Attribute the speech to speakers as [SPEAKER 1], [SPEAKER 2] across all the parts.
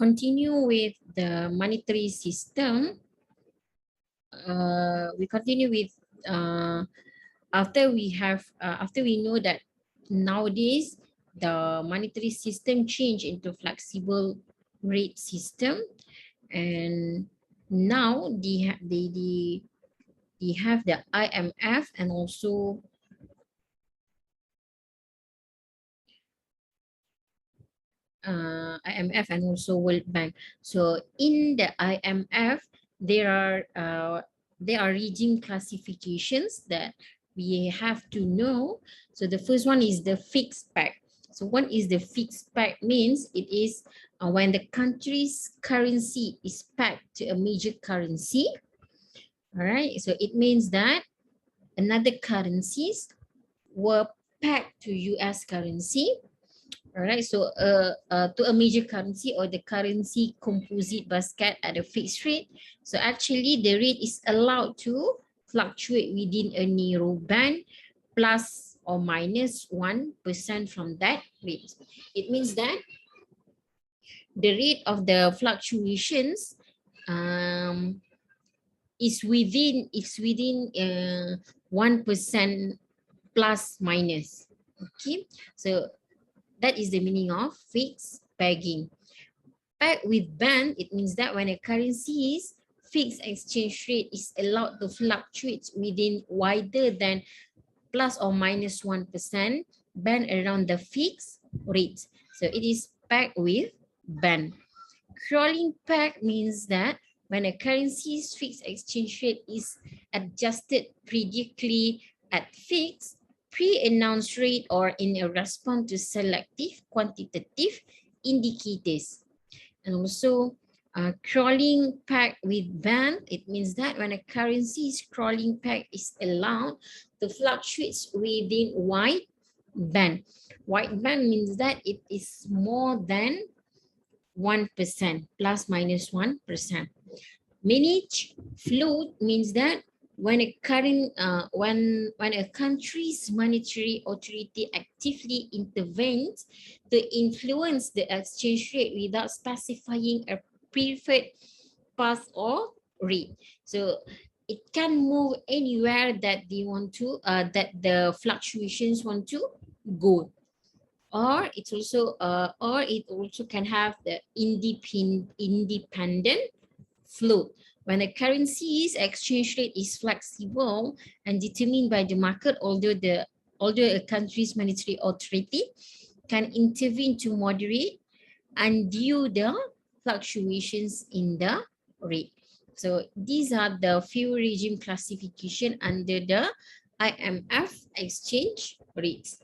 [SPEAKER 1] continue with the monetary system. We continue with after we know that nowadays the monetary system change into flexible rate system, and now they have the IMF and also IMF and also World Bank. So in the IMF, there are regime classifications that we have to know. So the first one is the fixed peg. So what is the fixed peg means? It is when the country's currency is pegged to a major currency. All right, so it means that another currencies were pegged to US currency. All right, so to a major currency or the currency composite basket at a fixed rate. So actually the rate is allowed to fluctuate within a narrow band plus or minus 1% from that rate. It means that the rate of the fluctuations is within 1% plus minus. Okay, so that is the meaning of fixed pegging. Peg with band, it means that when a currency's fixed exchange rate is allowed to fluctuate within wider than plus or minus 1% band around the fixed rate. So it is pegged with band. Crawling peg means that when a currency's fixed exchange rate is adjusted periodically at fixed, pre-announced rate or in a response to selective quantitative indicators. And also crawling peg with band, it means that when a currency's crawling peg is allowed to fluctuate within wide band. Wide band means that it is more than 1%, plus minus 1%. Managed float means that when a country's monetary authority actively intervenes to influence the exchange rate without specifying a preferred path or rate. So it can move anywhere that they want to, that the fluctuations want to go. Or it also can have the independent float. When a currency's exchange rate is flexible and determined by the market, although a country's monetary authority can intervene to moderate undo the fluctuations in the rate. So these are the few regime classification under the IMF exchange rates.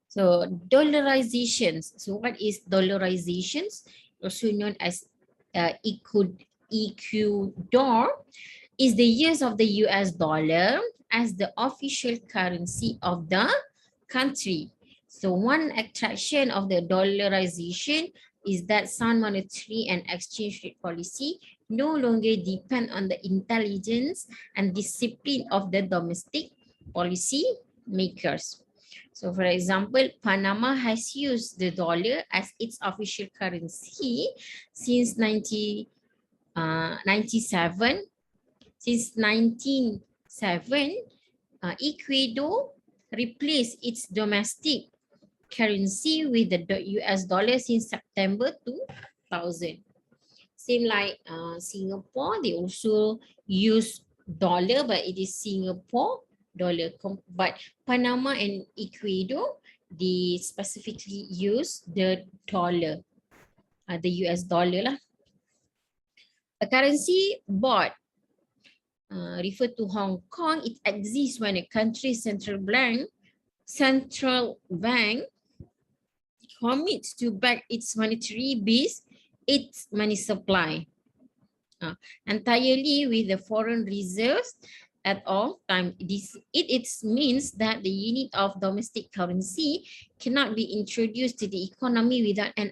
[SPEAKER 1] So dollarizations. So what is dollarizations? Also known as EQDOR, is the use of the US dollar as the official currency of the country. So one attraction of the dollarization is that sound monetary and exchange rate policy no longer depend on the intelligence and discipline of the domestic policy makers. So for example, Panama has used the dollar as its official currency since 1997. Since 1907, Ecuador replaced its domestic currency with the US dollar since September 2000. Same like Singapore, they also use dollar, but it is Singapore dollar. But Panama and Ecuador, they specifically use the dollar, the US dollar lah. A currency board refer to Hong Kong. It exists when a country's central bank commits to back its monetary base, its money supply, entirely with the foreign reserves at all times. It means that the unit of domestic currency cannot be introduced to the economy without an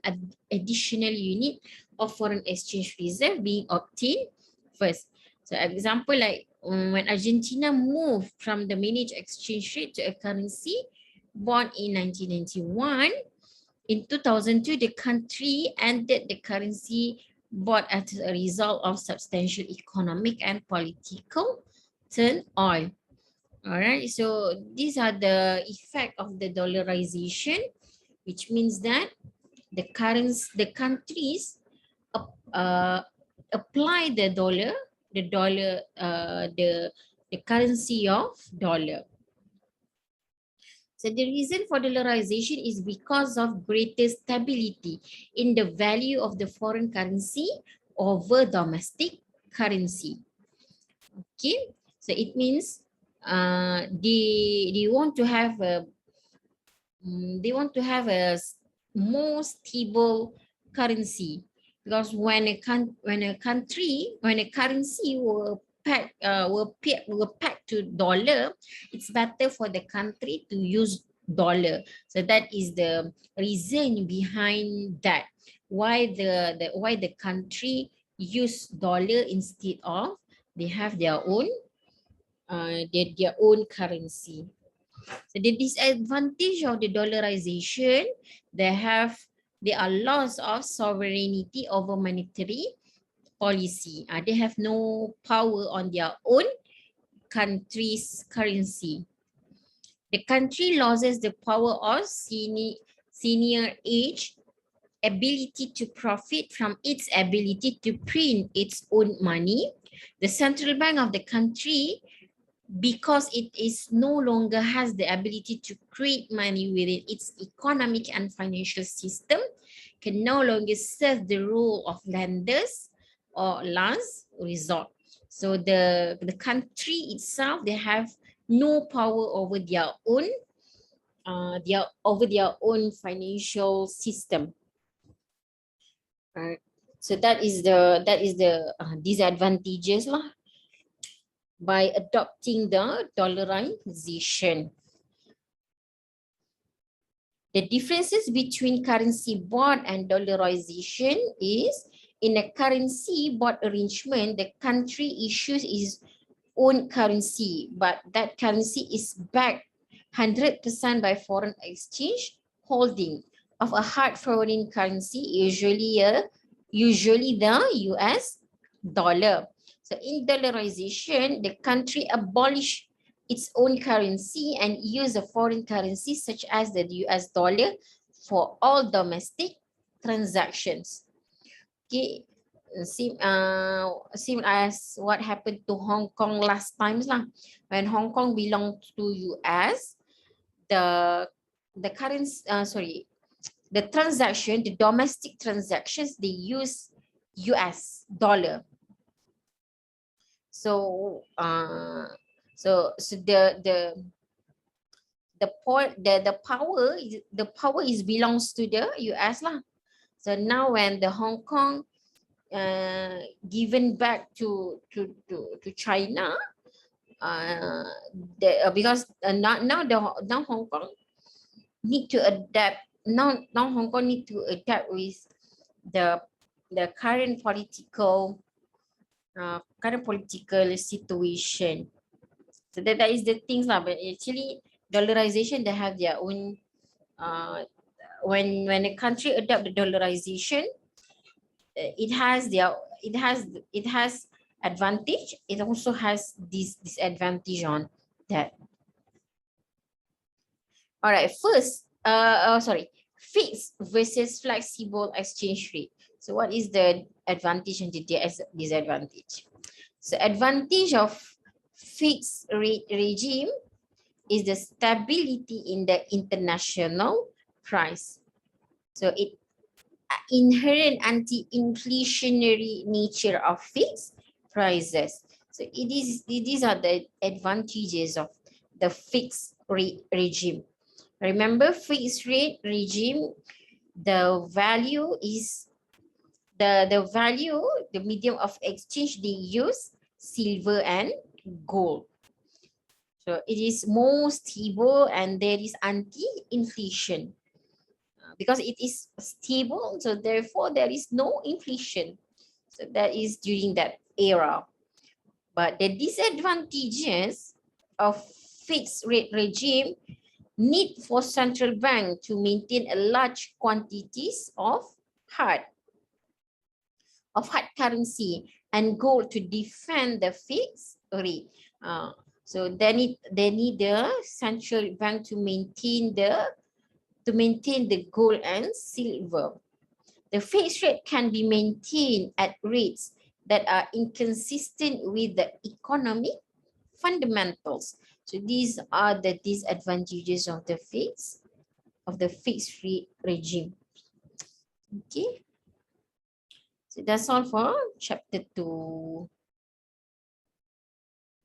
[SPEAKER 1] additional unit of foreign exchange reserve being obtained first. So example like when Argentina moved from the managed exchange rate to a currency bond in 1991, In 2002, the country ended the currency board as a result of substantial economic and political turmoil. All right, so these are the effect of the dollarization, which means that the countries uh, apply the currency of dollar. So the reason for dollarization is because of greater stability in the value of the foreign currency over domestic currency. Okay, so it means they want to have a more stable currency, because when a currency were pegged to dollar, it's better for the country to use dollar. So that is the reason behind that, why the country use dollar instead of they have their own currency. So the disadvantage of the dollarization, they are loss of sovereignty over monetary policy. They have no power on their own country's currency. The country loses the power of senior age, ability to profit from its ability to print its own money. The central bank of the country, because it is no longer has the ability to create money within its economic and financial system, can no longer serve the role of lenders or last resort. So the country itself, they have no power over their own financial system. Right. So that is the disadvantages lah by adopting the dollarization. The differences between currency board and dollarization is, in a currency board arrangement, the country issues its own currency, but that currency is backed 100% by foreign exchange holding of a hard foreign currency, usually the US dollar. So in dollarization, the country abolished its own currency and use a foreign currency such as the US dollar for all domestic transactions. Okay, same as what happened to Hong Kong last times lah. When Hong Kong belonged to US, the domestic transactions, they use US dollar. So the power is belongs to the US lah. So now when the Hong Kong given back to China, because now Hong Kong need to adapt. Now Hong Kong need to adapt with the current political situation. So that is the things lah. But actually, dollarization, they have their own. When a country adopt the dollarization, it has advantage. It also has this disadvantage on that. All right, first, fixed versus flexible exchange rate. So what is the advantage and the disadvantage? So advantage of fixed rate regime is the stability in the international price. So it inherent anti-inflationary nature of fixed prices. So these are the advantages of the fixed rate regime. Remember, fixed rate regime, the value is the medium of exchange, they use silver and gold. So it is more stable and there is anti-inflation. Because it is stable, so therefore there is no inflation. So that is during that era. But the disadvantages of fixed rate regime need for central bank to maintain a large quantities of hard currency and gold to defend the fixed rate. So they need the central bank to maintain the gold and silver. The fixed rate can be maintained at rates that are inconsistent with the economic fundamentals. So these are the disadvantages of the fixed rate regime. Okay. So that's all for chapter 2.